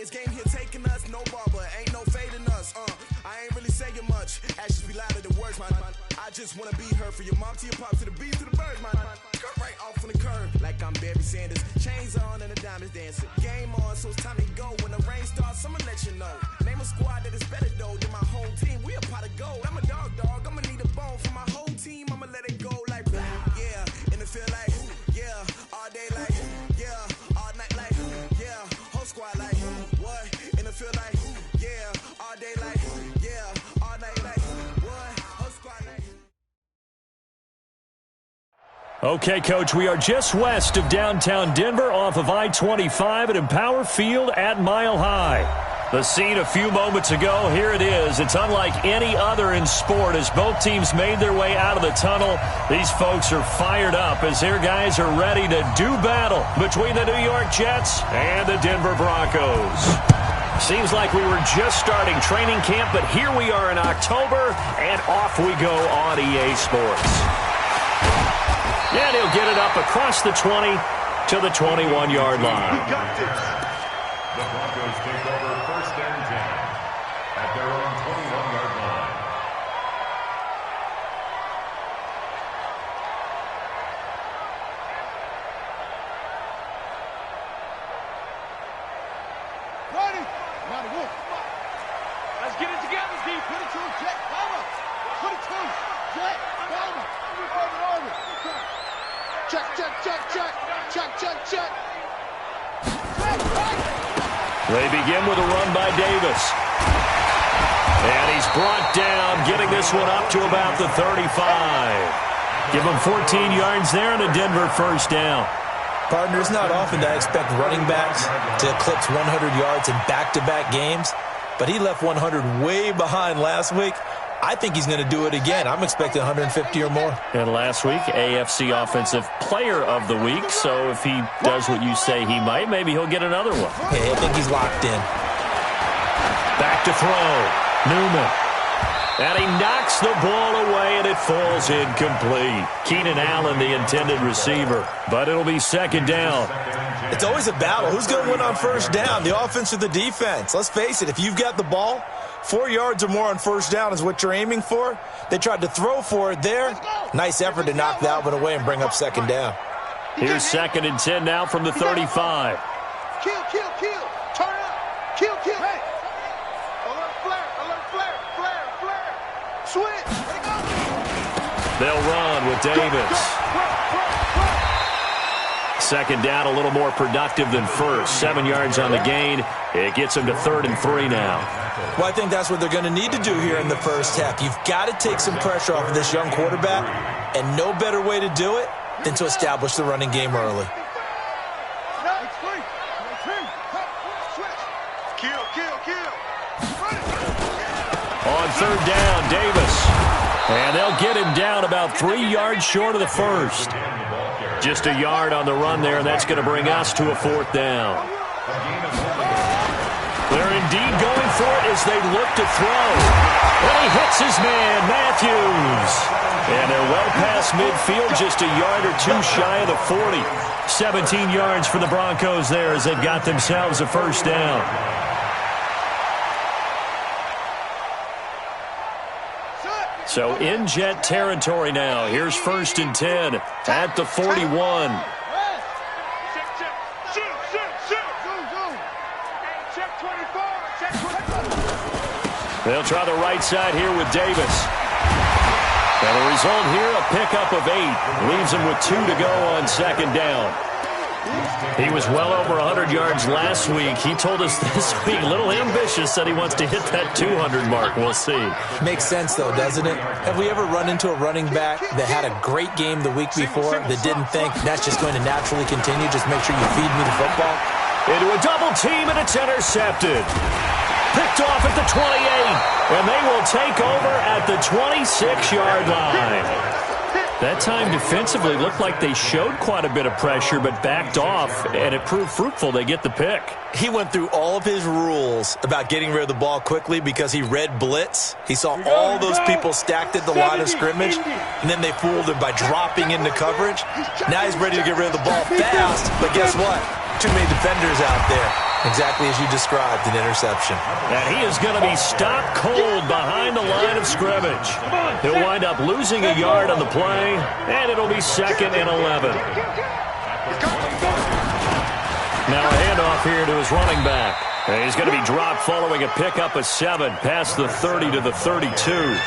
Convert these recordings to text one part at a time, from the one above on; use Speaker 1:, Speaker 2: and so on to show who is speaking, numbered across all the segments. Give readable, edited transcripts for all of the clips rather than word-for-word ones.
Speaker 1: This game here taking us, no barber, ain't no fading us. I ain't really saying much. Actions be louder than words, man. I just wanna be heard for your mom to your pops to the beat to the birds, man. Cut right off on the curb, like I'm Barry Sanders. Chains on and the diamonds dancing. Game on, so it's time to go. When the rain starts, I'ma let you know. Name a squad that is better though than my whole team. We a pot of gold. I'm a dog. I'ma need a bone for my whole team. I'ma let it go like yeah, and it feel like yeah, all day like yeah, all night like yeah, whole squad like what? And it feel like yeah, all day like yeah, all night like what? Whole squad like.
Speaker 2: Okay, Coach, we are just west of downtown Denver off of I-25 at Empower Field at Mile High. The scene a few moments ago, here it is. It's unlike any other in sport as both teams made their way out of the tunnel. These folks are fired up as their guys are ready to do battle between the New York Jets and the Denver Broncos. Seems like we were just starting training camp, but here we are in October, and off we go on EA Sports. And he'll get it up across the 20 to the 21-yard line.
Speaker 3: The Broncos take over first and 10 at their own 21-yard line.
Speaker 4: Ready? Let's get it together, D. Put it to him, Jet. Palmer. Put it to him. Jet. Palmer. Check, check, check, check. Check, check, check. Check, right.
Speaker 2: They begin with a run by Davis. And he's brought down, getting this one up to about the 35. Give him 14 yards there and a Denver first down.
Speaker 5: Partner, it's not often that I expect running backs to eclipse 100 yards in back-to-back games, but he left 100 way behind last week. I think he's going to do it again. I'm expecting 150 or more.
Speaker 2: And last week, AFC Offensive Player of the Week. So if he does what you say he might, maybe he'll get another one.
Speaker 5: Hey, I think he's locked in.
Speaker 2: Back to throw. Newman. And he knocks the ball away, and it falls incomplete. Keenan Allen, the intended receiver. But it'll be second down.
Speaker 5: It's always a battle. Who's going to win on first down, the offense or the defense? Let's face it, if you've got the ball, 4 yards or more on first down is what you're aiming for. They tried to throw for it there. Nice effort to knock that one away and bring up second down.
Speaker 2: Here's second and 10 now from the 35.
Speaker 4: Kill, kill, kill. Turn up. Kill, kill. Hey. Alert flare, flare. Switch.
Speaker 2: They'll run with Davis. Second down, a little more productive than first. 7 yards on the gain. It gets them to 3rd and 3 now.
Speaker 5: Well, I think that's what they're going to need to do here in the first half. You've got to take some pressure off of this young quarterback, and no better way to do it than to establish the running game early.
Speaker 2: On third down, Davis. And they'll get him down about 3 yards short of the first. Just a yard on the run there, and that's going to bring us to a 4th down. They're indeed going for it as they look to throw. And he hits his man, Matthews. And they're well past midfield, just a yard or two shy of the 40. 17 yards for the Broncos there as they've got themselves a first down. So in Jet territory now. Here's 1st and 10 at the 41. They'll try the right side here with Davis. And the result here, a pickup of 8. Leaves him with 2 to go on second down. He was well over 100 yards last week. He told us this week, a little ambitious, said he wants to hit that 200 mark. We'll see.
Speaker 5: Makes sense, though, doesn't it? Have we ever run into a running back that had a great game the week before that didn't think that's just going to naturally continue? Just make sure you feed me the football.
Speaker 2: Into a double team, and it's intercepted. Picked off at the 28, and they will take over at the 26-yard line. That time defensively looked like they showed quite a bit of pressure but backed off, and it proved fruitful. They get the pick.
Speaker 5: He went through all of his rules about getting rid of the ball quickly because he read blitz. He saw all those people stacked at the line of scrimmage, and then they fooled him by dropping into coverage. Now he's ready to get rid of the ball fast, but guess what? Too many defenders out there. Exactly as you described, an interception.
Speaker 2: And he is going to be stopped cold behind the line of scrimmage. He'll wind up losing a yard on the play, and it'll be 2nd and 11. Now a handoff here to his running back. And he's going to be dropped following a pickup of 7 past the 30 to the 32.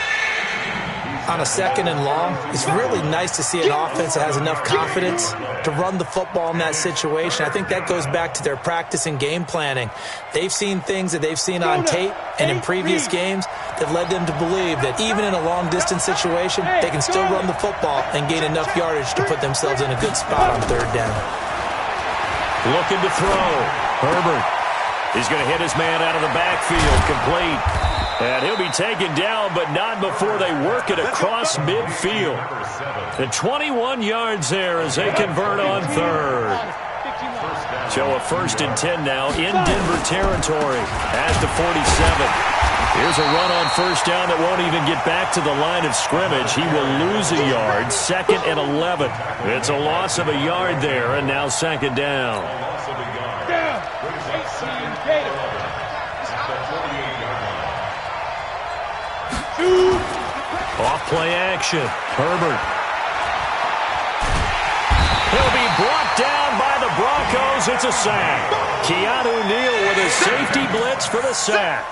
Speaker 5: On a 2nd and long, it's really nice to see an offense that has enough confidence to run the football in that situation. I think that goes back to their practice and game planning. They've seen things that they've seen on tape and in previous games that led them to believe that even in a long-distance situation, they can still run the football and gain enough yardage to put themselves in a good spot on 3rd down.
Speaker 2: Looking to throw. Herbert. He's going to hit his man out of the backfield. Complete. And he'll be taken down, but not before they work it across midfield. And 21 yards there as they convert on 3rd. So a 1st and 10 now in Denver territory as the 47. Here's a run on 1st down that won't even get back to the line of scrimmage. He will lose a yard, 2nd and 11. It's a loss of a yard there, and now 2nd down. Off play action. Herbert. He'll be brought down by the Broncos. It's a sack. Keanu Neal with a safety blitz for the sack.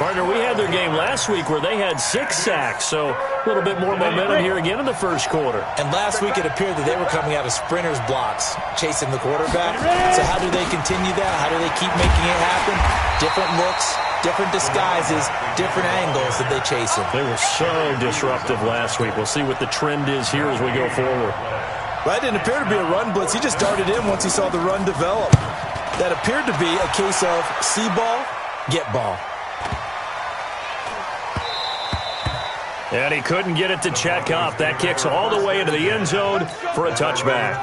Speaker 2: Partner, we had their game last week where they had 6 sacks, so a little bit more momentum here again in the 1st quarter.
Speaker 5: And last week it appeared that they were coming out of sprinters blocks, chasing the quarterback. So how do they continue that? How do they keep making it happen? Different looks, different disguises, different angles that they chase him.
Speaker 2: They were so disruptive last week. We'll see what the trend is here as we go forward.
Speaker 5: Well, that didn't appear to be a run blitz. He just darted in once he saw the run develop. That appeared to be a case of see ball, get ball.
Speaker 2: And he couldn't get it to check up. That kicks all the way into the end zone for a touchback.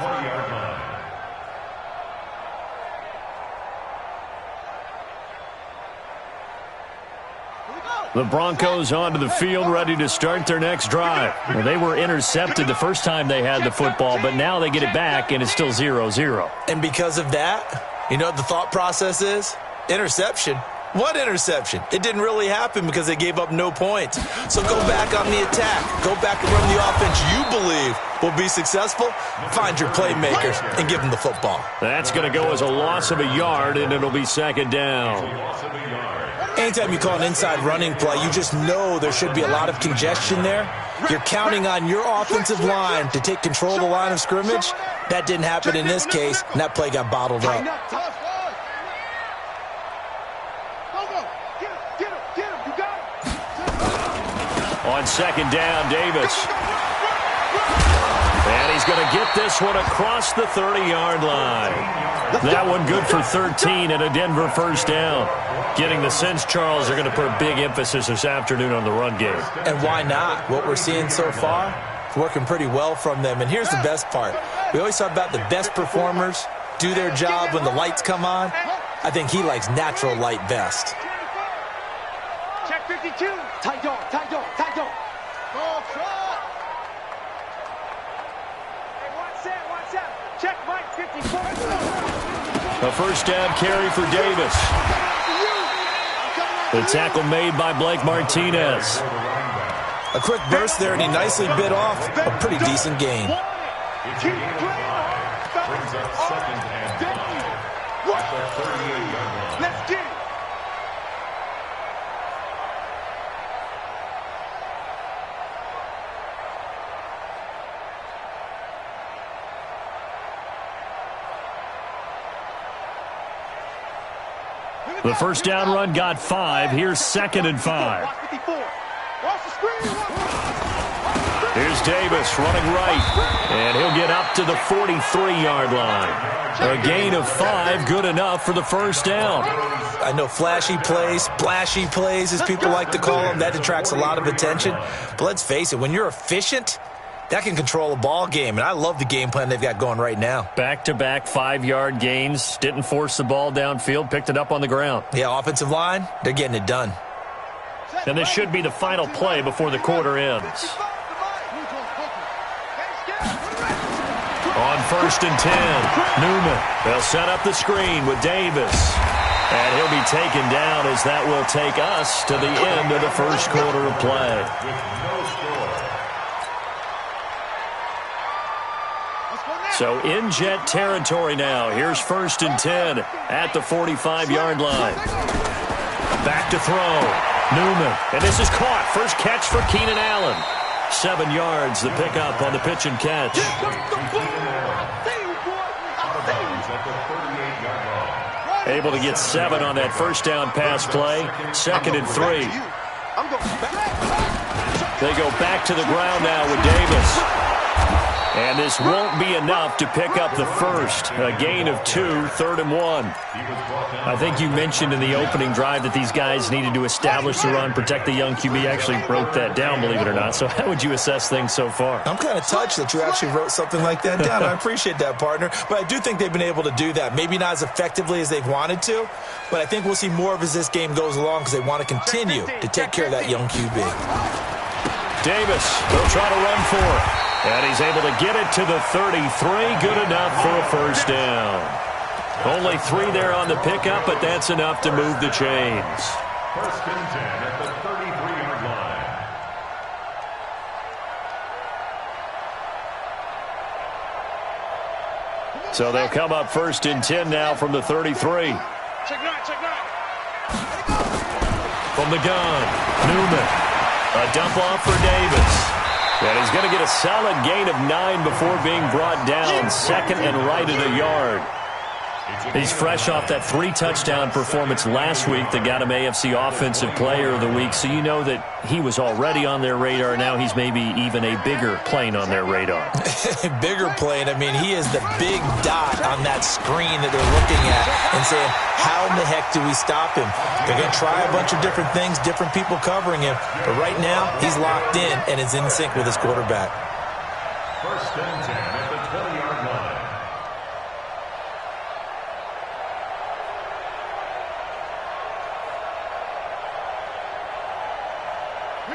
Speaker 2: The Broncos onto the field, ready to start their next drive. Well, they were intercepted the first time they had the football, but now they get it back, and it's still 0-0.
Speaker 5: And because of that, you know what the thought process is? Interception. What interception? It didn't really happen because they gave up no points. So go back on the attack. Go back and run the offense you believe will be successful. Find your playmakers and give them the football.
Speaker 2: That's going to go as a loss of a yard, and it'll be 2nd down.
Speaker 5: Anytime you call an inside running play, you just know there should be a lot of congestion there. You're counting on your offensive line to take control of the line of scrimmage. That didn't happen in this case, and that play got bottled up.
Speaker 2: On 2nd down, Davis. And he's going to get this one across the 30-yard line. That one good for 13 and a Denver 1st down. Getting the sense, Charles, they're going to put a big emphasis this afternoon on the run game.
Speaker 5: And why not? What we're seeing so far is working pretty well from them. And here's the best part. We always talk about the best performers do their job when the lights come on. I think he likes natural light best.
Speaker 4: Check 52. Tight dog, tight dog, tight dog. Ball truck. Hey, watch that. Check Mike 54.
Speaker 2: A 1st down carry for Davis. The tackle made by Blake Martinez.
Speaker 5: A quick burst there, and he nicely bit off a pretty decent gain.
Speaker 3: Brings up 2nd and 5 at the 38-yard line.
Speaker 4: Let's get it.
Speaker 2: The 1st down run got 5. Here's 2nd and 5. Here's Davis running right, and he'll get up to the 43-yard line. A gain of 5, good enough for the 1st down.
Speaker 5: I know flashy plays, splashy plays, as people like to call them, that detracts a lot of attention. But let's face it, when you're efficient, that can control a ball game, and I love the game plan they've got going right now.
Speaker 2: Back-to-back 5-yard gains, didn't force the ball downfield, picked it up on the ground.
Speaker 5: Yeah, offensive line, they're getting it done.
Speaker 2: And this should be the final play before the quarter ends. On 1st and 10, Newman. They'll set up the screen with Davis. And he'll be taken down as that will take us to the end of the first quarter of play. So in Jet territory now. Here's 1st and 10 at the 45-yard line. Back to throw. Newman. And this is caught. First catch for Keenan Allen. 7 yards, the pickup on the pitch and catch. Able to get 7 on that first down pass play. 2nd and 3. They go back to the ground now with Davis. And this won't be enough to pick up the first. A gain of 2, 3rd and 1. I think you mentioned in the opening drive that these guys needed to establish the run, protect the young QB. Actually broke that down, believe it or not. So how would you assess things so far?
Speaker 5: I'm kind of touched that you actually wrote something like that down. I appreciate that, partner. But I do think they've been able to do that. Maybe not as effectively as they've wanted to, but I think we'll see more of as this game goes along because they want to continue to take care of that young QB.
Speaker 2: Davis, they'll try to run for it. And he's able to get it to the 33. Good enough for a first down. Only 3 there on the pickup, but that's enough to move the chains.
Speaker 3: 1st and 10 at the 33-yard line.
Speaker 2: So they'll come up 1st and 10 now from the 33.
Speaker 4: Check 9, check 9.
Speaker 2: From the gun, Newman. A dump off for Davis. And he's going to get a solid gain of 9 before being brought down. 2nd and right at a yard. He's fresh off that 3-touchdown performance last week that got him AFC Offensive Player of the Week. So you know that he was already on their radar. Now he's maybe even a bigger plane on their radar.
Speaker 5: Bigger plane. I mean, he is the big dot on that screen that they're looking at and saying, how in the heck do we stop him? They're going to try a bunch of different things, different people covering him. But right now, he's locked in and is in sync with his quarterback.
Speaker 3: 1st and 10 at the 20-yard line.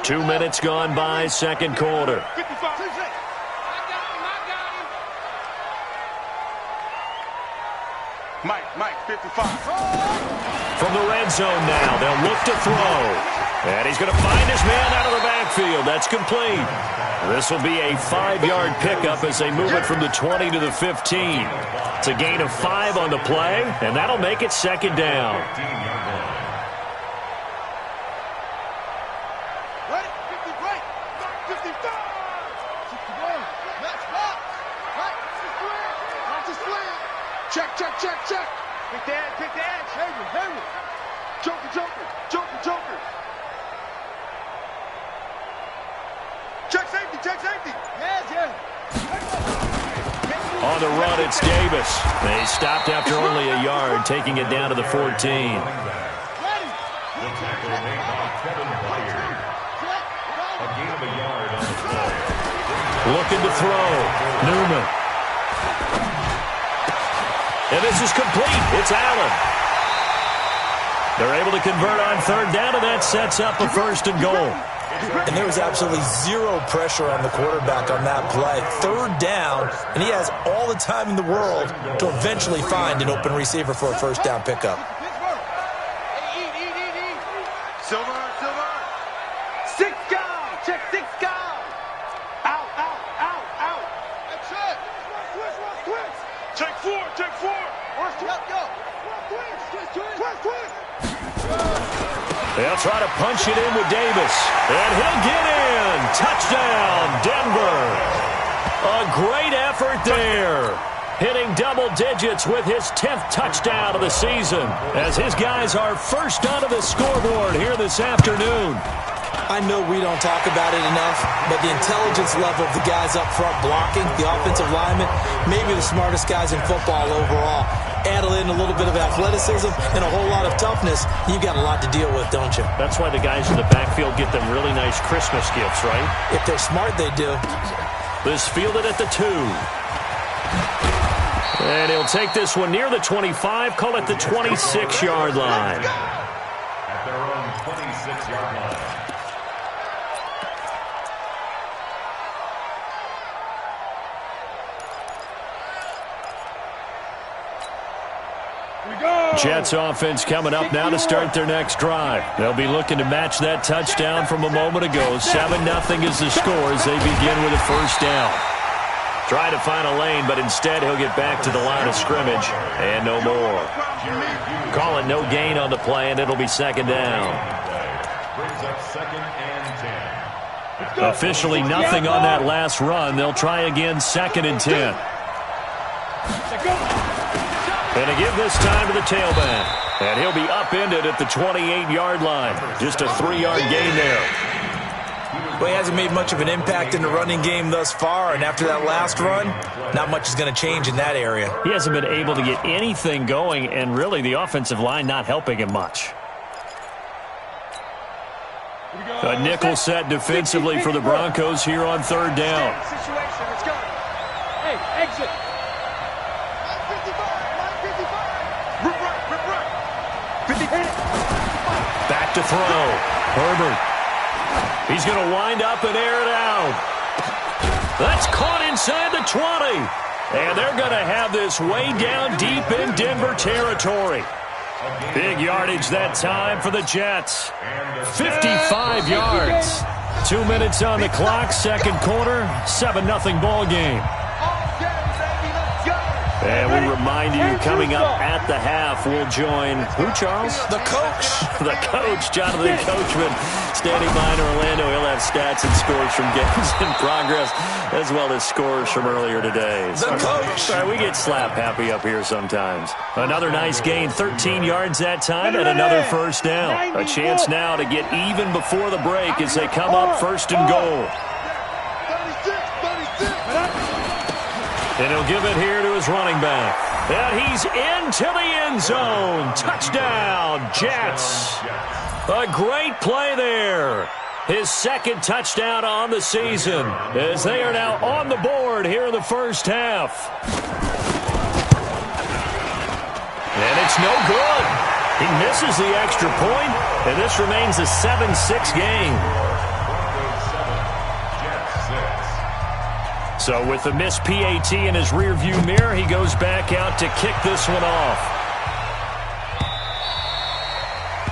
Speaker 2: 2 minutes gone by, 2nd quarter.
Speaker 4: Mike, 55.
Speaker 2: From the red zone now, they'll look to throw. And he's going to find his man out of the backfield. That's complete. This will be a 5-yard pickup as they move it from the 20 to the 15. It's a gain of 5 on the play, and that'll make it 2nd down.
Speaker 4: Check. Pick the edge. Henry. Joker. Check safety. Yeah.
Speaker 2: On the run, it's Davis. They stopped after only a yard, taking it down to the 14.
Speaker 3: The tackle made by Kevin Byard. A gain of a yard on the play.
Speaker 2: Looking to throw. Newman. And this is complete. It's Allen. They're able to convert on 3rd down, and that sets up a 1st and goal.
Speaker 5: And there was absolutely zero pressure on the quarterback on that play. 3rd down, and he has all the time in the world to eventually find an open receiver for a 1st down pickup.
Speaker 4: Silver. 6 guy. Check 6 guy. Out. That's it. Twist. Take 4.
Speaker 2: They'll try to punch it in with Davis. And he'll get in. Touchdown, Denver. A great effort there. Hitting double digits with his 10th touchdown of the season as his guys are first onto the scoreboard here this afternoon.
Speaker 5: I know we don't talk about it enough, but the intelligence level of the guys up front blocking, the offensive linemen, maybe the smartest guys in football overall. Add in a little bit of athleticism and a whole lot of toughness, you've got a lot to deal with, don't you?
Speaker 2: That's why the guys in the backfield get them really nice Christmas gifts, right?
Speaker 5: If they're smart, they do.
Speaker 2: This fielded at the 2. And he'll take this one near the 25, call it the 26-yard line.
Speaker 3: At their own 26-yard line.
Speaker 2: Jets offense coming up now to start their next drive. They'll be looking to match that touchdown from a moment ago. 7-0 is the score as they begin with a first down. Try to find a lane, but instead he'll get back to the line of scrimmage and no more. Call it no gain on the play, and it'll be second down.
Speaker 3: Brings up 2nd and 10.
Speaker 2: Officially nothing on that last run. They'll try again 2nd and 10. And to give this time to the tailback. And he'll be upended at the 28-yard line. Just a 3-yard gain there.
Speaker 5: Well, he hasn't made much of an impact in the running game thus far, and after that last run, not much is going to change in that area.
Speaker 2: He hasn't been able to get anything going, and really the offensive line not helping him much. A nickel set defensively for the Broncos here on 3rd down.
Speaker 4: Hey, exit.
Speaker 2: Back to throw. Herbert. He's going to wind up and air it out. That's caught inside the 20. And they're going to have this way down deep in Denver territory. Big yardage that time for the Jets. 55 yards. 2 minutes on the clock, 2nd quarter, 7-0 ball game. And we remind you, coming up at the half, we'll join who, Charles?
Speaker 5: The coach.
Speaker 2: The coach, Jonathan Coachman, standing by in Orlando. He'll have stats and scores from games in progress, as well as scores from earlier today.
Speaker 5: The coach.
Speaker 2: Sorry, we get slap happy up here sometimes. Another nice gain, 13 yards that time, and another first down. A chance now to get even before the break as they come up 1st and goal. And he'll give it here to his running back. And he's into the end zone. Touchdown, Jets. A great play there. His 2nd touchdown on the season as they are now on the board here in the first half. And it's no good. He misses the extra point, and this remains a 7-6 game. So with the missed PAT in his rearview mirror, he goes back out to kick this one off.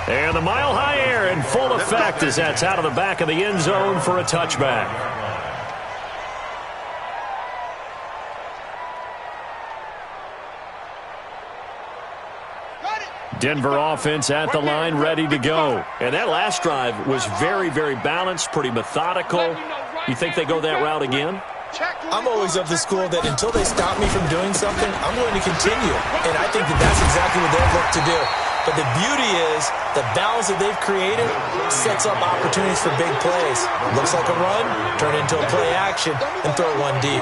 Speaker 2: And the mile-high air in full effect as that's out of the back of the end zone for a touchback. Denver offense at the line, ready to go. And that last drive was very, very balanced, pretty methodical. You think they go that route again?
Speaker 5: I'm always of the school that until they stop me from doing something, I'm going to continue. And I think that that's exactly what they've looked to do. But the beauty is the balance that they've created sets up opportunities for big plays. Looks like a run, turn into a play action, and throw one deep.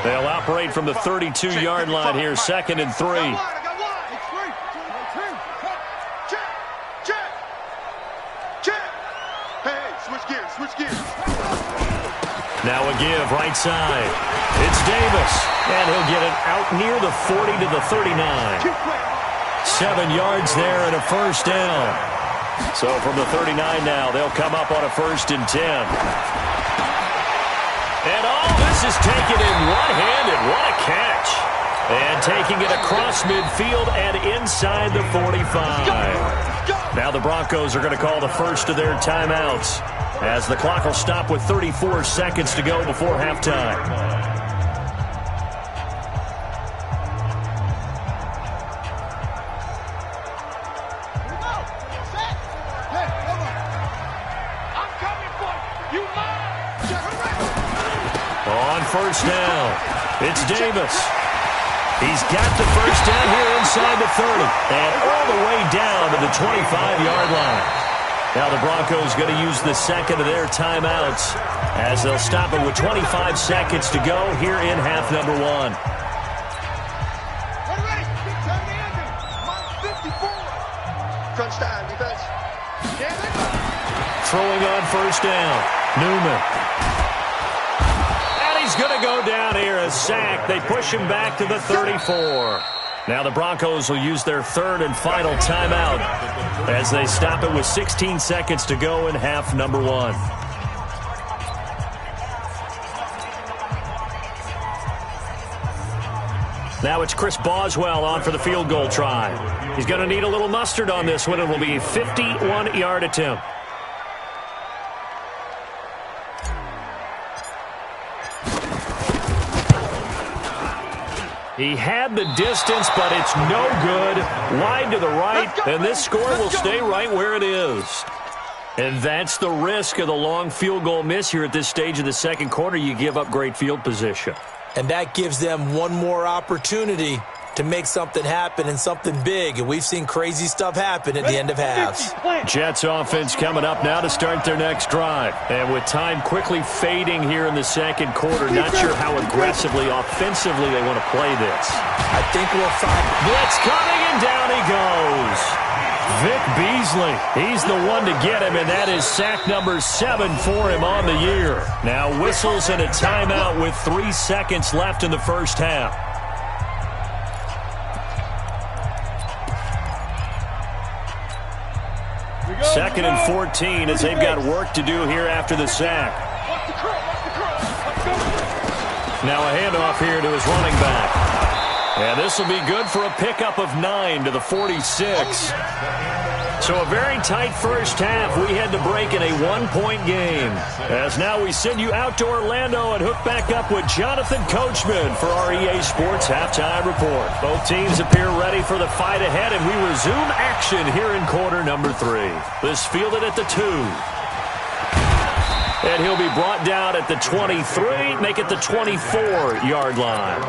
Speaker 2: They'll operate from the 32-yard line here, 2nd and 3. Now a give, right side. It's Davis, and he'll get it out near the 40 to the 39. 7 yards there and a first down. So from the 39 now, they'll come up on a 1st and 10. And all this is taken in one-handed. What a catch. And taking it across midfield and inside the 45. Now the Broncos are going to call the first of their timeouts, as the clock will stop with 34 seconds to go before halftime. On first down, it's Davis. He's got the first down here inside the 30 and all the way down to the 25-yard line. Now the Broncos going to use the second of their timeouts as they'll stop it with 25 seconds to go here in half number 1. Throwing on first down, Newman. And he's going to go down here, a sack. They push him back to the 34. Now the Broncos will use their third and final timeout as they stop it with 16 seconds to go in half number 1. Now it's Chris Boswell on for the field goal try. He's going to need a little mustard on this one. It will be a 51-yard attempt. He had the distance, but it's no good. Wide to the right, and this score will stay right where it is. And that's the risk of the long field goal miss here at this stage of the second quarter. You give up great field position.
Speaker 5: And that gives them one more opportunity to make something happen and something big. And we've seen crazy stuff happen at the end of halves.
Speaker 2: Jets offense coming up now to start their next drive. And with time quickly fading here in the second quarter, not sure how aggressively, offensively they want to play this.
Speaker 5: I think we'll find
Speaker 2: blitz coming, and down he goes. Vic Beasley, he's the one to get him, and that is sack number 7 for him on the year. Now whistles and a timeout with 3 seconds left in the first half. Second and 14 as they've got work to do here after the sack. Now a handoff here to his running back. And this will be good for a pickup of 9 to the 46. So a very tight first half. We had to break in a 1-point game. As now we send you out to Orlando and hook back up with Jonathan Coachman for our EA Sports Halftime Report. Both teams appear ready for the fight ahead, and we resume action here in quarter number 3. This fielded at the 2. And he'll be brought down at the 23, make it the 24-yard line.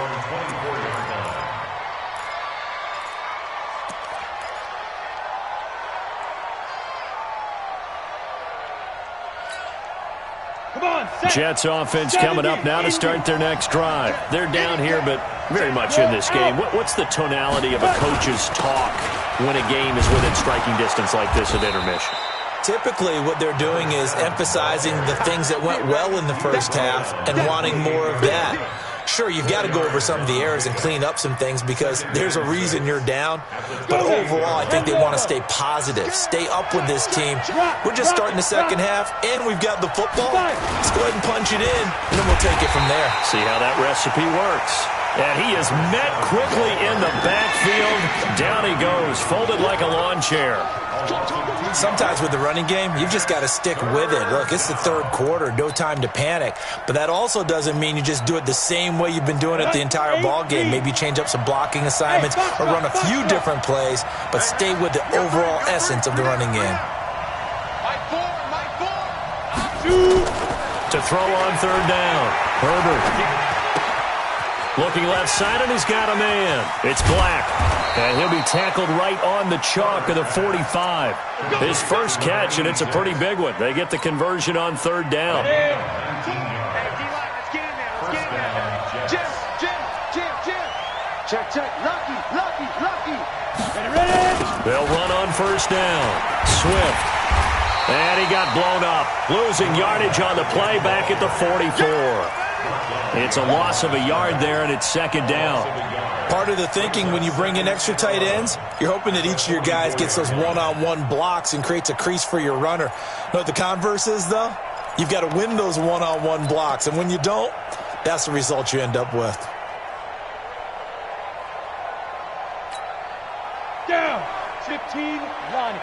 Speaker 2: Jets offense coming up now to start their next drive. They're down here, but very much in this game. What's the tonality of a coach's talk when a game is within striking distance like this at intermission?
Speaker 5: Typically, what they're doing is emphasizing the things that went well in the first half and wanting more of that. Sure, you've got to go over some of the errors and clean up some things because there's a reason you're down. But overall, I think they want to stay positive, stay up with this team. We're just starting the second half, and we've got the football. Let's go ahead and punch it in, and then we'll take it from there.
Speaker 2: See how that recipe works. And he is met quickly in the backfield. Down he goes, folded like a lawn chair.
Speaker 5: Sometimes with the running game, you've just got to stick with it. Look, it's the third quarter, no time to panic. But that also doesn't mean you just do it the same way you've been doing it the entire ball game. Maybe change up some blocking assignments or run a few different plays, but stay with the overall essence of the running game.
Speaker 2: To throw on third down, Herbert. Looking left side, and he's got a man. It's Black. And he'll be tackled right on the chalk of the 45. His first catch, and it's a pretty big one. They get the conversion on third down.
Speaker 4: Hey, D-line, let's get in there. Let's get in there. Jim. Check. Lucky. Ready.
Speaker 2: They'll run on first down. Swift. And he got blown up. Losing yardage on the play back at the 44. It's a loss of a yard there, and it's second down.
Speaker 5: Part of the thinking when you bring in extra tight ends, you're hoping that each of your guys gets those one-on-one blocks and creates a crease for your runner. Know what the converse is, though? You've got to win those one-on-one blocks, and when you don't, that's the result you end up with.
Speaker 4: Down. 15 line.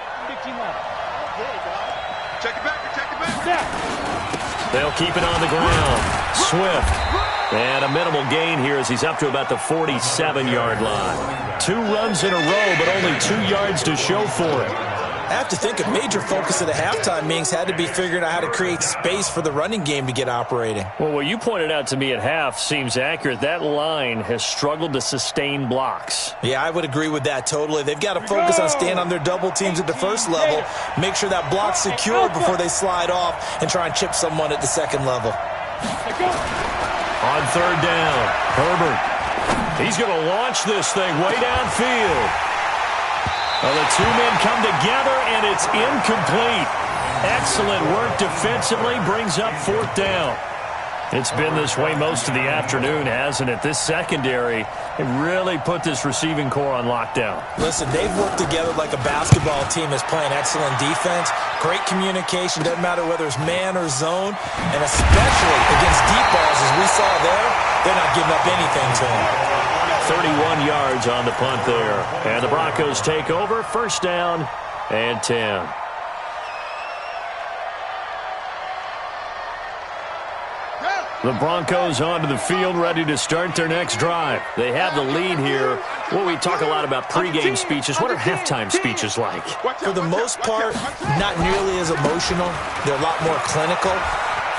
Speaker 4: Check it back.
Speaker 2: They'll keep it on the ground. Swift. And a minimal gain here as he's up to about the 47-yard line. 2 runs in a row, but only 2 yards to show for it.
Speaker 5: I have to think a major focus of the halftime meetings had to be figuring out how to create space for the running game to get operating.
Speaker 2: Well, what you pointed out to me at half seems accurate. That line has struggled to sustain blocks.
Speaker 5: Yeah, I would agree with that totally. They've got to focus on staying on their double teams at the first level, make sure that block's secure before they slide off and try and chip someone at the second level.
Speaker 2: On third down, Herbert. He's going to launch this thing way downfield. Well, the 2 men come together, and it's incomplete. Excellent work defensively, brings up fourth down. It's been this way most of the afternoon, hasn't it? This secondary really put this receiving core on lockdown.
Speaker 5: Listen, they've worked together like a basketball team that's playing excellent defense. Great communication, doesn't matter whether it's man or zone, and especially against deep balls, as we saw there, they're not giving up anything to them.
Speaker 2: 31 yards on the punt there. And the Broncos take over, first down and 10. The Broncos onto the field, ready to start their next drive. They have the lead here. Well, we talk a lot about pregame speeches. What are halftime speeches like?
Speaker 5: For the most part, not nearly as emotional. They're a lot more clinical.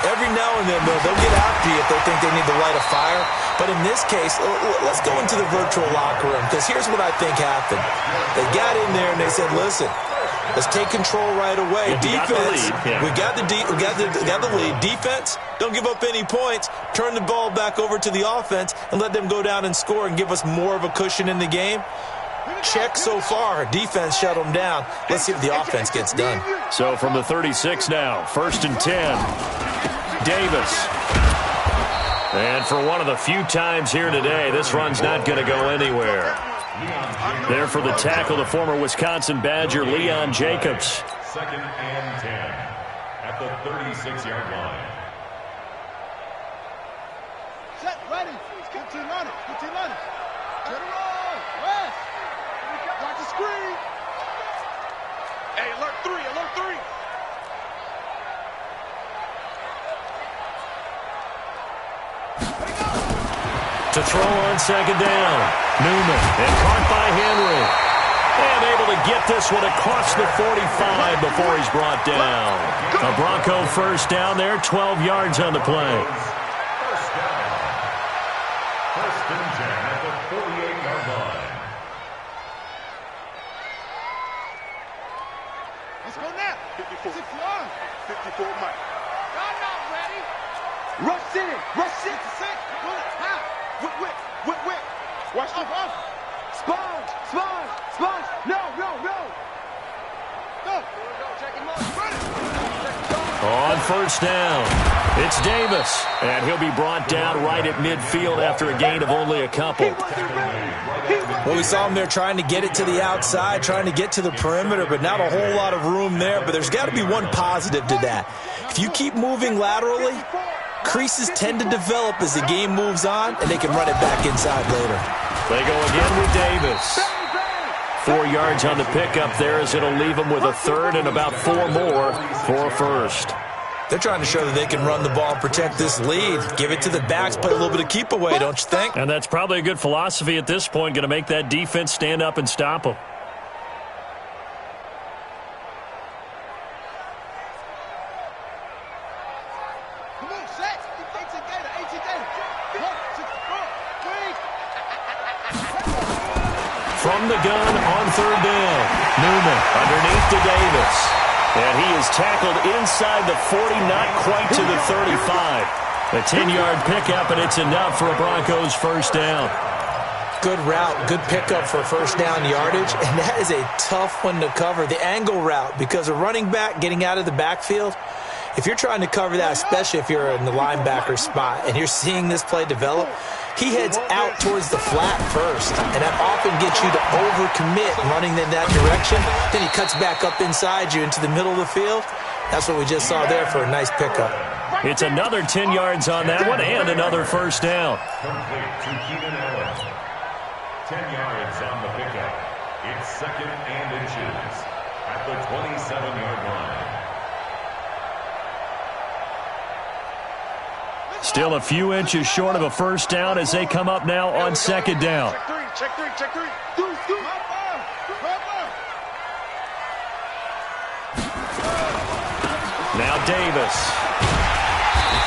Speaker 5: Every now and then, they'll get after you if they think they need to light a fire. But in this case, let's go into the virtual locker room, because here's what I think happened. They got in there and they said, listen, let's take control right away. Defense, we got the lead. Defense, don't give up any points. Turn the ball back over to the offense and let them go down and score and give us more of a cushion in the game. Check so far. Defense shut them down. Let's see if the offense gets done.
Speaker 2: So from the 36 now, first and 10. Davis. And for one of the few times here today, this run's not going to go anywhere. There for the tackle, the former Wisconsin Badger, Leon Jacobs.
Speaker 3: Second and 10 at the 36-yard line.
Speaker 4: Set, ready. Good team on it. Good team on it. Get it roll. West. Watch the screen. Hey, alert 3, alert 3.
Speaker 2: To throw on second down. Newman, and caught by Henry. And able to get this one across the 45 before he's brought down. A Bronco first down there, 12 yards on the play.
Speaker 3: First down. First and 10 at the 48-yard line.
Speaker 4: Let's go now. 54. 54, Mike. Y'all not ready. Rush in. Rush in. 6. Pull it. Half. Whip. Watch the off. Sponge. No. Go. Check him out.
Speaker 2: On first down, it's Davis. And he'll be brought down right at midfield after a gain of only a couple.
Speaker 5: Well, we saw him there trying to get it to the outside, trying to get to the perimeter, but not a whole lot of room there. But there's got to be one positive to that. If you keep moving laterally, creases tend to develop as the game moves on, and they can run it back inside later.
Speaker 2: They go again with Davis. 4 yards on the pickup there as it'll leave them with a third and about 4 more for a first.
Speaker 5: They're trying to show that they can run the ball and protect this lead. Give it to the backs, play a little bit of keep away, don't you think?
Speaker 2: And that's probably a good philosophy at this point, going to make that defense stand up and stop them. From the gun on third down, Newman underneath to Davis. And he is tackled inside the 40, not quite to the 35. A 10-yard pickup, and it's enough for a Broncos first down.
Speaker 5: Good route, good pickup for first down yardage, and that is a tough one to cover, the angle route, because a running back getting out of the backfield, if you're trying to cover that, especially if you're in the linebacker spot and you're seeing this play develop, he heads out towards the flat first, and that often gets you to overcommit running in that direction. Then he cuts back up inside you into the middle of the field. That's what we just saw there for a nice pickup.
Speaker 2: It's another 10 yards on that one and another first down.
Speaker 3: Complete to Keenan Allen. 10 yards on the pickup. It's second and inches at the 27-yard line.
Speaker 2: Still a few inches short of a first down as they come up now on second down.
Speaker 4: Check three.
Speaker 2: Now Davis.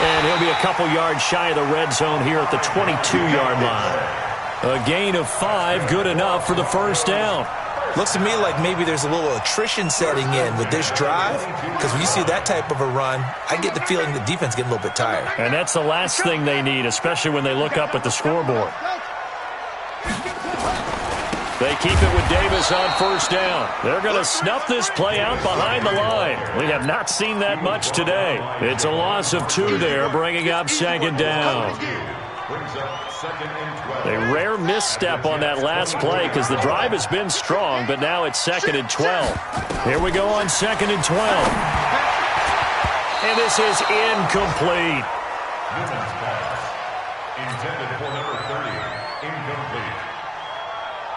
Speaker 2: And he'll be a couple yards shy of the red zone here at the 22-yard line. A gain of 5, good enough for the first down.
Speaker 5: Looks to me like maybe there's a little attrition setting in with this drive, because when you see that type of a run, I get the feeling the defense getting a little bit tired.
Speaker 2: And that's the last thing they need, especially when they look up at the scoreboard. They keep it with Davis on first down. They're going to snuff this play out behind the line. We have not seen that much today. It's a loss of 2 there, bringing up second down. A rare misstep on that last play because the drive has been strong, but now it's second and 12. Here we go on second and 12. And this is incomplete.
Speaker 3: Newman's pass, intended for number 30, incomplete.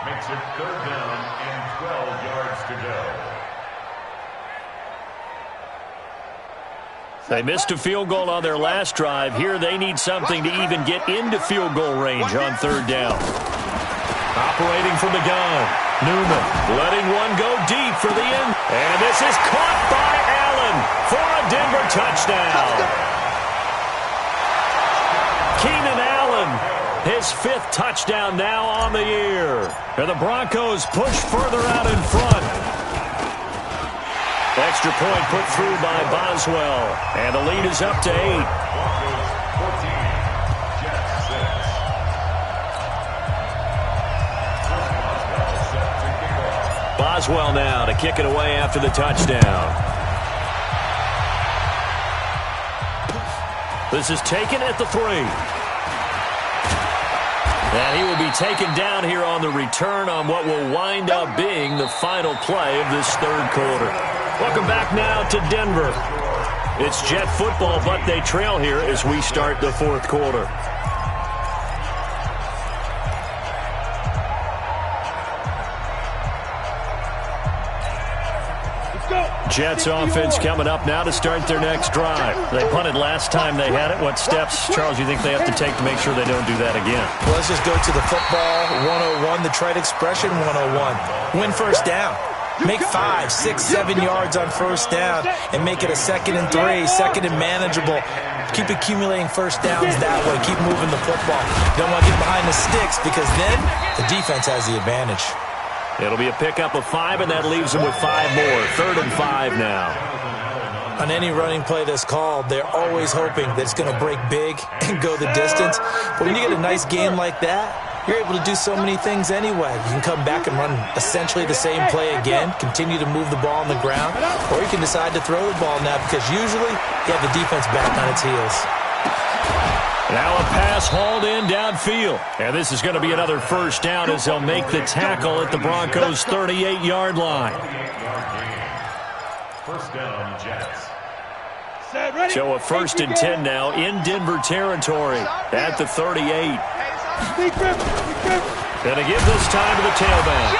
Speaker 3: Makes it 3rd down and 12 yards to go.
Speaker 2: They missed a field goal on their last drive. Here they need something to even get into field goal range on 3rd down. Operating from the gun, Newman letting one go deep for the end. And this is caught by Allen for a Denver touchdown. Keenan Allen, his 5th touchdown now on the year. And the Broncos push further out in front. Extra point put through by Boswell. And the lead is up to 8.
Speaker 3: Broncos 14, Jets 6.
Speaker 2: Boswell now to kick it away after the touchdown. This is taken at the 3. And he will be taken down here on the return on what will wind up being the final play of this 3rd quarter. Welcome back now to Denver. It's Jet football, but they trail here as we start the 4th quarter. Jets offense coming up now to start their next drive. They punted last time they had it. What steps, Charles, you think they have to take to make sure they don't do that again?
Speaker 5: Well, let's just go to the football 101, the trite expression 101. Win 1st down. Make 5, 6, 7 yards on 1st down and make it a 2nd and 3, 2nd and manageable. Keep accumulating 1st downs that way. Keep moving the football. Don't want to get behind the sticks because then the defense has the advantage.
Speaker 2: It'll be a pickup of 5, and that leaves them with 5 more. 3rd and 5 now.
Speaker 5: On any running play that's called, they're always hoping that it's going to break big and go the distance. But when you get a nice game like that, you're able to do so many things anyway. You can come back and run essentially the same play again, continue to move the ball on the ground, or you can decide to throw the ball now because usually you have the defense back on its heels.
Speaker 2: Now a pass hauled in downfield. And this is going to be another 1st down as they'll make the tackle at the Broncos' 38-yard line.
Speaker 3: 1st down, Jets.
Speaker 2: So a 1st and 10 now in Denver territory at the 38. Gonna give this time to the tailback.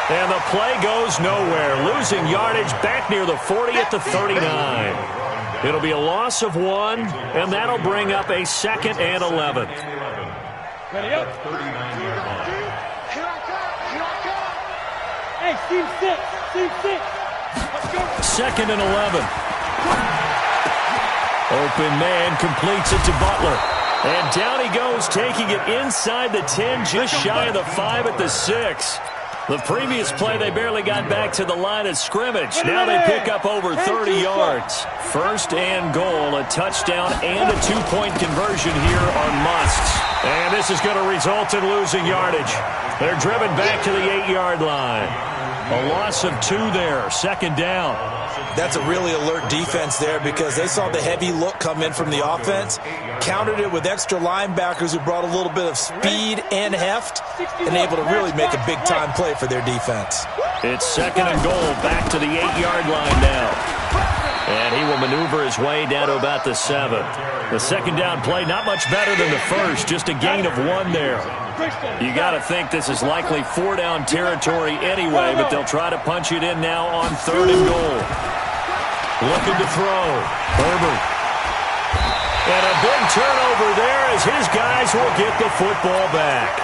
Speaker 2: And the play goes nowhere. Losing yardage back near the 40 at the 39. It'll be a loss of 1, and that'll bring up a 2nd and 11.
Speaker 4: Ready up. 39-yard line. Here I come. Hey, Steve 6. Let's go.
Speaker 2: 2nd and 11. Open man completes it to Butler. And down he goes, taking it inside the 10, just shy of the 5 at the 6. The previous play, they barely got back to the line of scrimmage. Now they pick up over 30 yards. 1st and goal, a touchdown and a 2-point conversion here are musts. And this is going to result in losing yardage. They're driven back to the 8-yard line. A loss of 2 there, 2nd down.
Speaker 5: That's a really alert defense there because they saw the heavy look come in from the offense, countered it with extra linebackers who brought a little bit of speed and heft, and able to really make a big-time play for their defense.
Speaker 2: It's 2nd and goal, back to the 8-yard line now. And he will maneuver his way down to about the 7. The 2nd down play, not much better than the 1st, just a gain of 1 there. You got to think this is likely 4-down territory anyway, but they'll try to punch it in now on 3rd and goal. Looking to throw. Herbert. And a big turnover there as his guys will get the football back.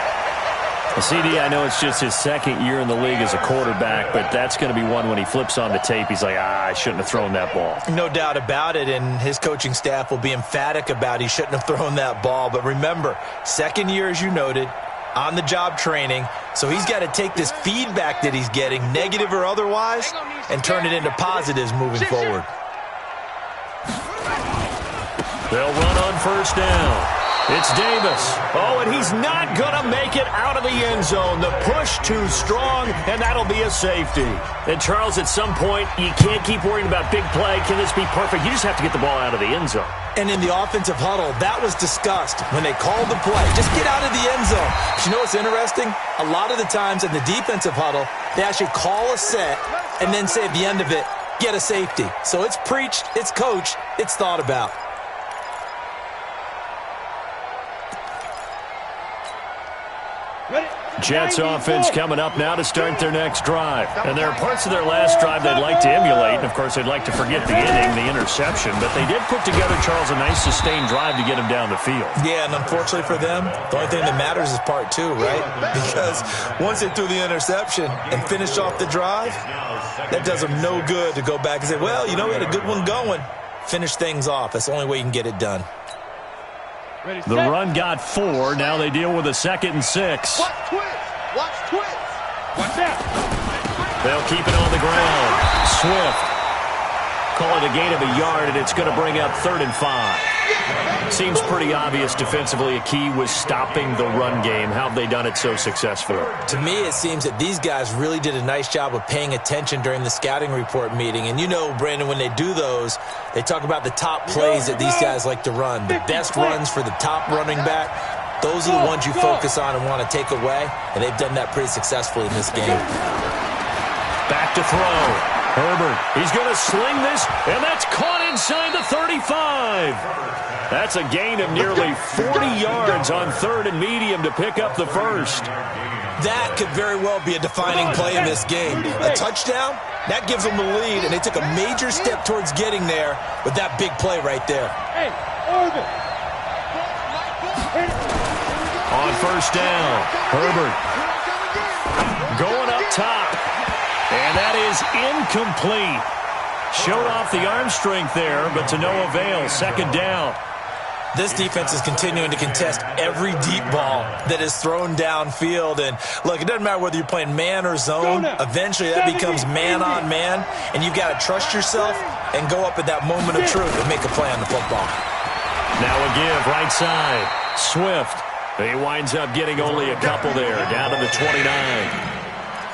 Speaker 2: CD, I know it's just his 2nd year in the league as a quarterback, but that's going to be one when he flips on the tape, he's like, I shouldn't have thrown that ball.
Speaker 5: No doubt about it, and his coaching staff will be emphatic about he shouldn't have thrown that ball. But remember, 2nd year, as you noted, on-the-job training, so he's got to take this feedback that he's getting, negative or otherwise, and turn it into positives moving forward.
Speaker 2: They'll run on 1st down. It's Davis. Oh, and he's not going to make it out of the end zone. The push too strong, and that'll be a safety. And, Charles, at some point, you can't keep worrying about big play. Can this be perfect? You just have to get the ball out of the end zone.
Speaker 5: And in the offensive huddle, that was discussed when they called the play. Just get out of the end zone. But you know what's interesting? A lot of the times in the defensive huddle, they actually call a set and then say at the end of it, get a safety. So it's preached, it's coached, it's thought about.
Speaker 4: Ready?
Speaker 2: Jets offense coming up now to start their next drive. And there are parts of their last drive they'd like to emulate. And, of course, they'd like to forget the inning, the interception. But they did put together, Charles, a nice sustained drive to get him down the field.
Speaker 5: Yeah, and unfortunately for them, the only thing that matters is part two, right? Because once they threw the interception and finished off the drive, that does them no good to go back and say, well, you know, we had a good one going. Finish things off. That's the only way you can get it done.
Speaker 2: The run got 4. Now they deal with a 2nd and 6.
Speaker 4: Watch twist. Watch twist. Watch that.
Speaker 2: They'll keep it on the ground. Swift. Call it a gain of a yard, and it's going to bring up 3rd and 5. Seems pretty obvious defensively a key was stopping the run game. How have they done it so successfully?
Speaker 5: To me, it seems that these guys really did a nice job of paying attention during the scouting report meeting. And you know, Brandon, when they do those, they talk about the top plays that these guys like to run. The best runs for the top running back, those are the ones you focus on and want to take away. And they've done that pretty successfully in this game.
Speaker 2: Back to throw. Herbert, he's going to sling this, and that's caught inside the 35. That's a gain of nearly 40 yards on 3rd and medium to pick up the first.
Speaker 5: That could very well be a defining play in this game. A touchdown, that gives them the lead, and they took a major step towards getting there with that big play right there.
Speaker 2: On 1st down, Herbert going up top. And that is incomplete. Showed off the arm strength there, but to no avail. 2nd down.
Speaker 5: This defense is continuing to contest every deep ball that is thrown downfield. And, look, it doesn't matter whether you're playing man or zone. Eventually that becomes man on man, and you've got to trust yourself and go up at that moment of truth and make a play on the football.
Speaker 2: Now a give, right side. Swift. He winds up getting only a couple there, down to the 29.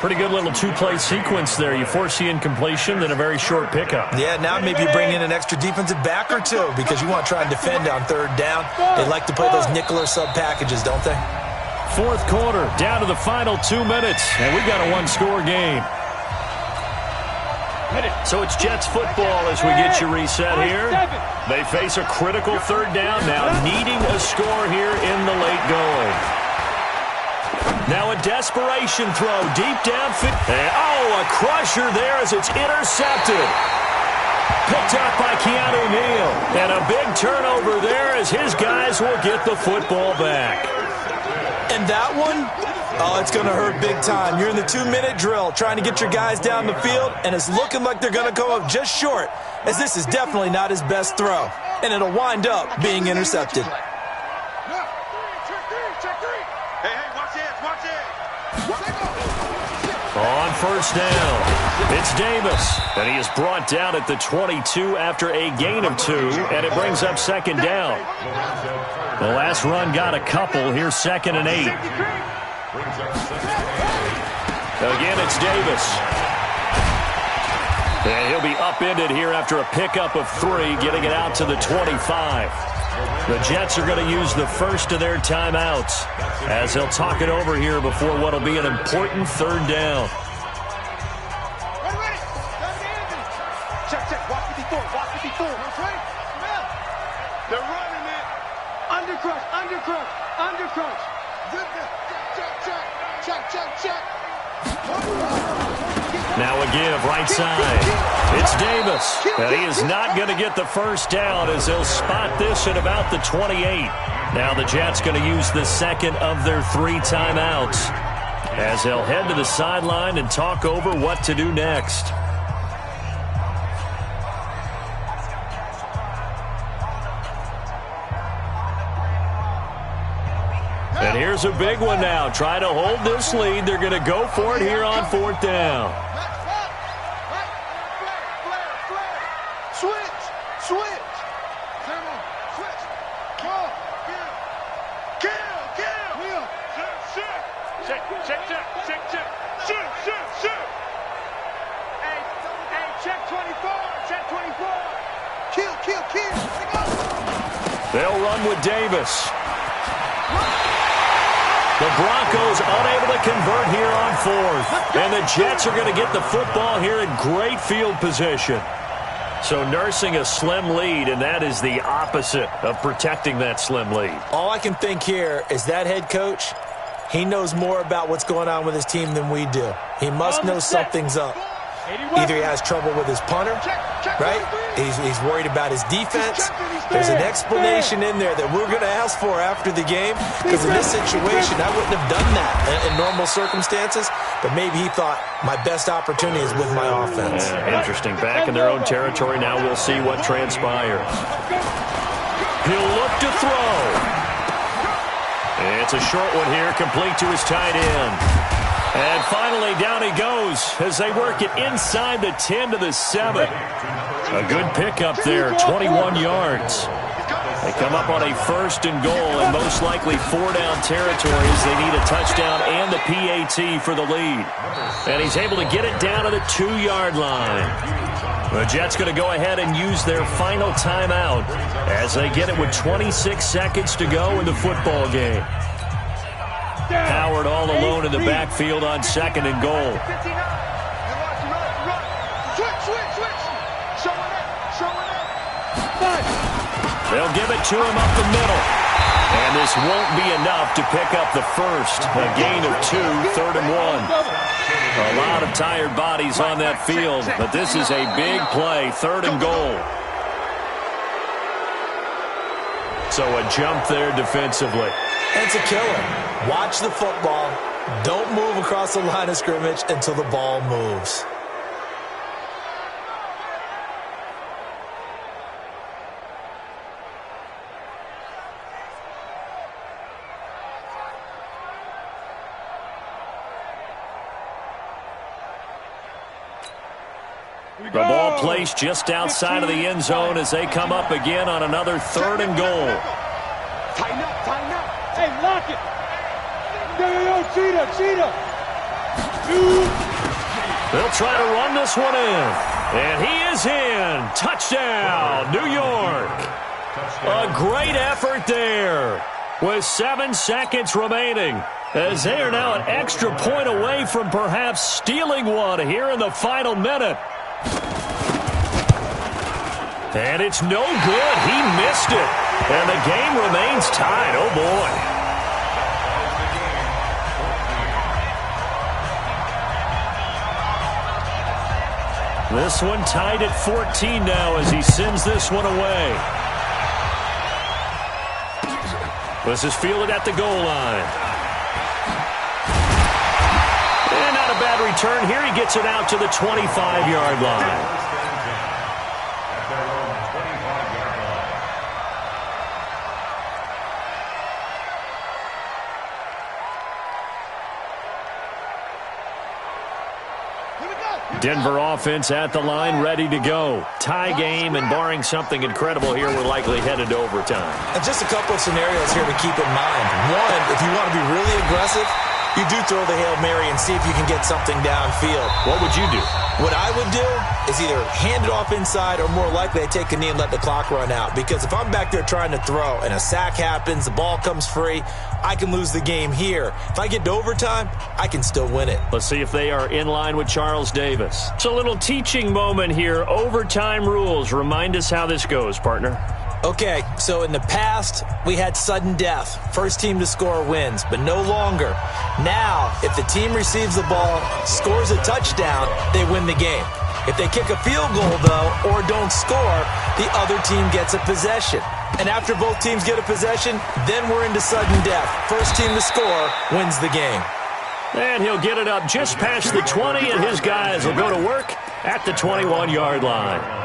Speaker 2: Pretty good little two-play sequence there. You force the incompletion, then a very short pickup.
Speaker 5: Yeah, now maybe you bring in an extra defensive back or two because you want to try and defend on 3rd down. They like to play those nickel or sub packages, don't they?
Speaker 2: 4th quarter, down to the final 2 minutes, and we've got a one-score game. So it's Jets football as we get you reset here. They face a critical 3rd down now, needing a score here in the late going. Now a desperation throw deep downfield. And, a crusher there as it's intercepted. Picked up by Keanu Neal. And a big turnover there as his guys will get the football back.
Speaker 5: And that one, it's going to hurt big time. You're in the 2-minute drill trying to get your guys down the field, and it's looking like they're going to come up just short, as this is definitely not his best throw. And it'll wind up being intercepted.
Speaker 2: On 1st down, it's Davis, and he is brought down at the 22 after a gain of 2, and it brings up 2nd down. The last run got a couple. Here's 2nd and 8. Again, it's Davis. And he'll be upended here after a pickup of 3, getting it out to the 25. The Jets are going to use the first of their timeouts as they'll talk it over here before what will be an important 3rd down.
Speaker 4: Check. Watch 54. They're running it. Undercrush. Check.
Speaker 2: Now a give, right side. It's Davis. And he is not going to get the first down as they'll spot this at about the 28. Now the Jets going to use the 2nd of their 3 timeouts as they'll head to the sideline and talk over what to do next. And here's a big one now. Try to hold this lead. They're going to go for it here on 4th down.
Speaker 4: Switch. Check. Hey, check 24. Kill.
Speaker 2: They'll run with Davis. The Broncos unable to convert here on 4th. And the Jets are going to get the football here in great field position. So nursing a slim lead, and that is the opposite of protecting that slim lead.
Speaker 5: All I can think here is that head coach, He knows more about what's going on with his team than we do. He must know something's up. Either he has trouble with his punter, right? He's worried about his defense. There's an explanation in there that we're going to ask for after the game, because in this situation, I wouldn't have done that in normal circumstances, but maybe he thought my best opportunity is with my offense.
Speaker 2: Interesting. Back in their own territory now. We'll see what transpires. He'll look to throw. It's a short one here, complete to his tight end. And finally, down he goes as they work it inside the 10 to the 7. A good pickup there, 21 yards. They come up on a 1st and goal, and most likely 4-down territories. They need a touchdown and the PAT for the lead. And he's able to get it down to the 2-yard line. The Jets going to go ahead and use their final timeout as they get it with 26 seconds to go in the football game. Howard all alone in the backfield on 2nd and goal. They'll give it to him up the middle. And this won't be enough to pick up the first. A gain of 2, 3rd and 1. A lot of tired bodies on that field, but this is a big play, 3rd and goal. So a jump there defensively.
Speaker 5: It's a killer. Watch the football. Don't move across the line of scrimmage until the ball moves.
Speaker 2: The ball placed just outside of the end zone as they come up again on another 3rd and goal.
Speaker 4: Tighten up, tighten up. Hey, lock it. No, cheetah.
Speaker 2: They'll try to run this one in. And he is in. Touchdown, New York. A great effort there with 7 seconds remaining, as they are now an extra point away from perhaps stealing one here in the final minute. And it's no good. He missed it. And the game remains tied. Oh, boy. This one tied at 14 now as he sends this one away. This is fielded at the goal line. And not a bad return here. He gets it out to the 25-yard line. Denver offense at the line, ready to go. Tie game, and barring something incredible here, we're likely headed to overtime.
Speaker 5: And just a couple of scenarios here to keep in mind. One, if you want to be really aggressive, you do throw the Hail Mary and see if you can get something downfield.
Speaker 2: What would you do?
Speaker 5: What I would do is either hand it off inside, or more likely I take a knee and let the clock run out. Because if I'm back there trying to throw and a sack happens, the ball comes free, I can lose the game here. If I get to overtime, I can still win it.
Speaker 2: Let's see if they are in line with Charles Davis. It's a little teaching moment here. Overtime rules. Remind us how this goes, partner.
Speaker 5: Okay, so in the past, we had sudden death. First team to score wins, but no longer. Now, if the team receives the ball, scores a touchdown, they win the game. If they kick a field goal, though, or don't score, the other team gets a possession. And after both teams get a possession, then we're into sudden death. First team to score wins the game.
Speaker 2: And he'll get it up just past the 20, and his guys will go to work at the 21-yard line.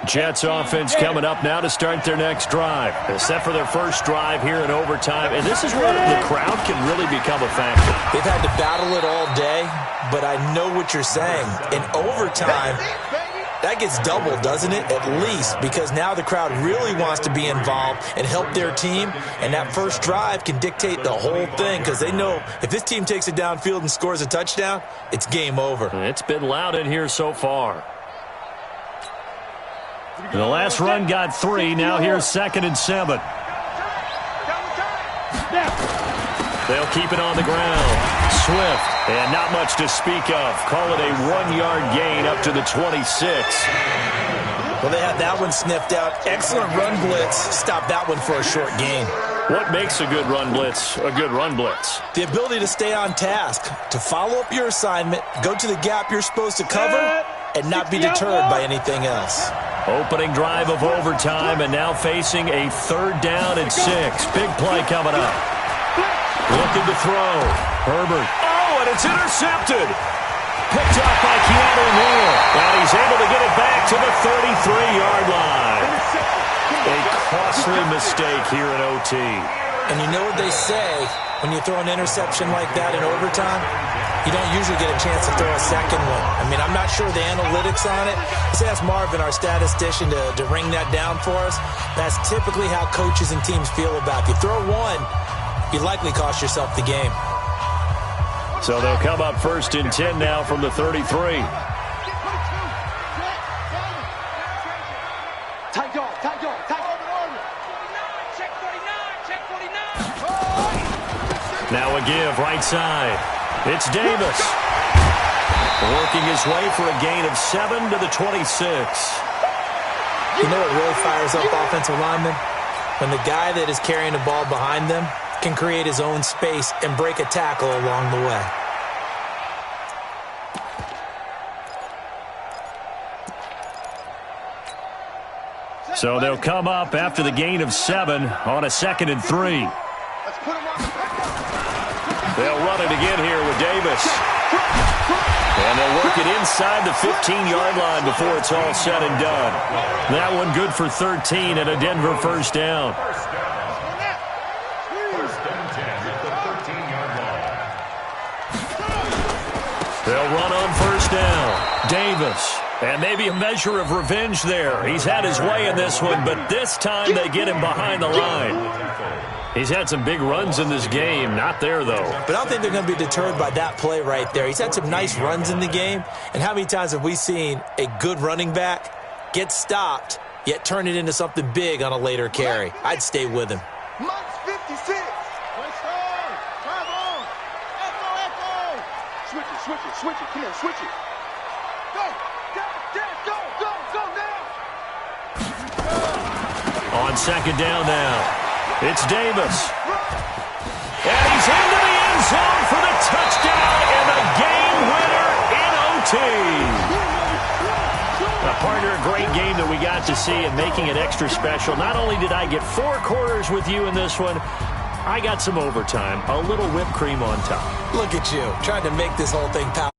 Speaker 2: Jets offense coming up now to start their next drive. Set for their first drive here in overtime. And this is where the crowd can really become a factor.
Speaker 5: They've had to battle it all day, but I know what you're saying. In overtime, that gets doubled, doesn't it? At least, because now the crowd really wants to be involved and help their team. And that first drive can dictate the whole thing because they know if this team takes it downfield and scores a touchdown, it's game over.
Speaker 2: It's been loud in here so far. The last run got 3. Now here's 2nd and 7. They'll keep it on the ground. Swift, and not much to speak of. Call it a 1-yard gain up to the 26.
Speaker 5: Well, they had that one sniffed out. Excellent run blitz. Stop that one for a short gain.
Speaker 2: What makes a good run blitz a good run blitz?
Speaker 5: The ability to stay on task, to follow up your assignment, go to the gap you're supposed to cover, and not be deterred by anything else.
Speaker 2: Opening drive of overtime, and now facing a 3rd down and 6. Big play coming up. Looking to throw. Herbert. Oh, and it's intercepted. Picked up by Keanu Neal. And he's able to get it back to the 33-yard line. A costly mistake here in OT.
Speaker 5: And you know what they say, when you throw an interception like that in overtime, you don't usually get a chance to throw a second one. I mean, I'm not sure the analytics on it. Let's ask Marvin, our statistician, to ring that down for us. That's typically how coaches and teams feel about it. If you throw one, you likely cost yourself the game.
Speaker 2: So they'll come up 1st and 10 now from the 33.
Speaker 4: Tight dog. Check 49.
Speaker 2: Now a give right side. It's Davis. Working his way for a gain of 7 to the 26.
Speaker 5: You know what really fires up offensive linemen? When the guy that is carrying the ball behind them can create his own space and break a tackle along the way.
Speaker 2: So they'll come up after the gain of 7 on a 2nd and 3. They'll run it again here with Davis. And they'll work it inside the 15-yard line before it's all said and done. That one good for 13 and a Denver 1st down. They'll run on 1st down. Davis. And maybe a measure of revenge there. He's had his way in this one, but this time they get him behind the line. He's had some big runs in this game. Not there, though.
Speaker 5: But I don't think they're going to be deterred by that play right there. He's had some nice runs in the game. And how many times have we seen a good running back get stopped, yet turn it into something big on a later carry? I'd stay with him.
Speaker 4: Minus 56. Switch it. Come on, switch it. Go now.
Speaker 2: On 2nd down now. It's Davis. And he's into the end zone for the touchdown and the game winner in OT. Now, partner, a great game that we got to see and making it extra special. Not only did I get 4 quarters with you in this one, I got some overtime, a little whipped cream on top.
Speaker 5: Look at you, trying to make this whole thing powerful.